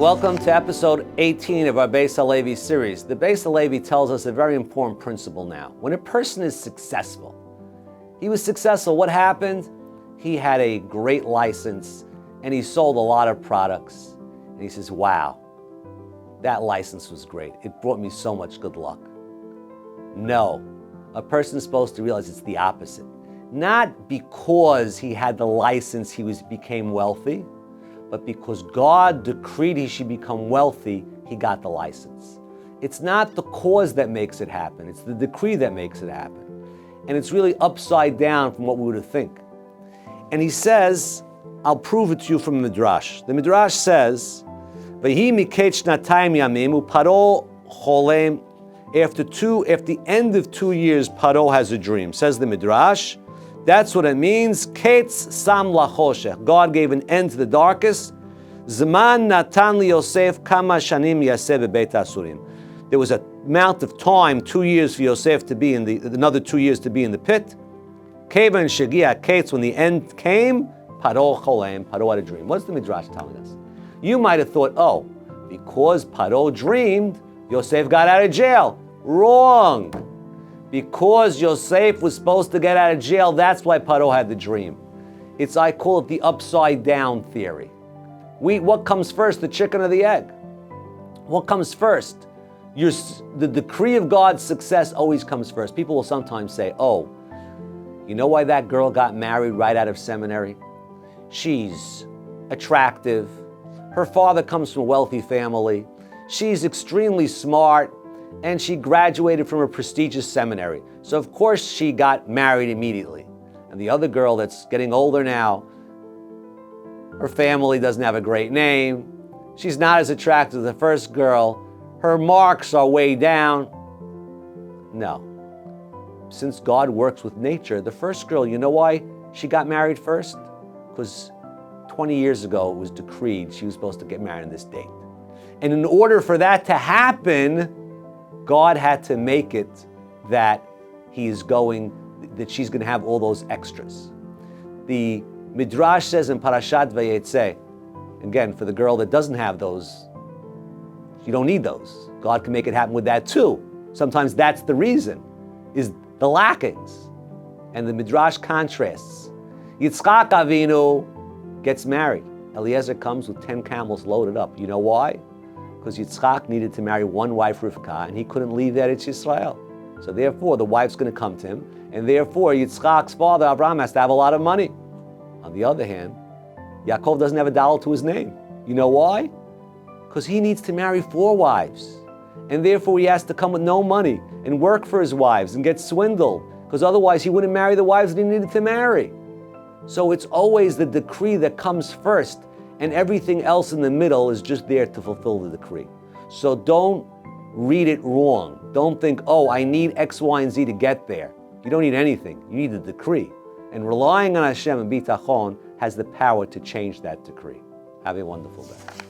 Welcome to episode 18 of our Beis Halevi series. The Beis Halevi tells us a very important principle now. When a person is successful, he was successful. What happened? He had a great license and he sold a lot of products. And he says, wow, that license was great. It brought me so much good luck. No, a person's supposed to realize it's the opposite. Not because he had the license he became wealthy, but because God decreed he should become wealthy, he got the license. It's not the cause that makes it happen, it's the decree that makes it happen. And it's really upside down from what we would think. And he says, I'll prove it to you from the Midrash. The Midrash says, V'hi miketz shnatayim yamim uParo cholem. After the end of 2 years, Paro has a dream. Says the Midrash, that's what it means. Ketz sam lachoshech. God gave an end to the darkest. Zman natan li Yosef kama shanim yaseh bebeit asurim. There was an amount of time, 2 years for Yosef to be another 2 years to be in the pit. Kevan shegia ketz, when the end came, Paro cholem, Paro had a dream. What's the Midrash telling us? You might have thought, oh, because Paro dreamed, Yosef got out of jail. Wrong. Because Yosef was supposed to get out of jail, that's why Paro had the dream. I call it the upside down theory. What comes first, the chicken or the egg? What comes first? The decree of God's success always comes first. People will sometimes say, oh, you know why that girl got married right out of seminary? She's attractive. Her father comes from a wealthy family. She's extremely smart. And she graduated from a prestigious seminary. So of course she got married immediately. And the other girl that's getting older now, her family doesn't have a great name. She's not as attractive as the first girl. Her marks are way down. No. Since God works with nature, the first girl, you know why she got married first? Because 20 years ago it was decreed she was supposed to get married on this date. And in order for that to happen, God had to make it that she's going to have all those extras. The Midrash says in Parashat Vayetzeh, again, for the girl that doesn't have those, you don't need those. God can make it happen with that too. Sometimes that's the reason, is the lackings. And the Midrash contrasts. Yitzchak Avinu gets married. Eliezer comes with 10 camels loaded up. You know why? Because Yitzchak needed to marry one wife, Rivka, and he couldn't leave Eretz Yisrael. So therefore, the wife's going to come to him, and therefore, Yitzchak's father, Abraham, has to have a lot of money. On the other hand, Yaakov doesn't have a dollar to his name. You know why? Because he needs to marry 4 wives. And therefore, he has to come with no money and work for his wives and get swindled, because otherwise he wouldn't marry the wives that he needed to marry. So it's always the decree that comes first, and everything else in the middle is just there to fulfill the decree. So don't read it wrong. Don't think, oh, I need X, Y, and Z to get there. You don't need anything. You need the decree. And relying on Hashem and bitachon has the power to change that decree. Have a wonderful day.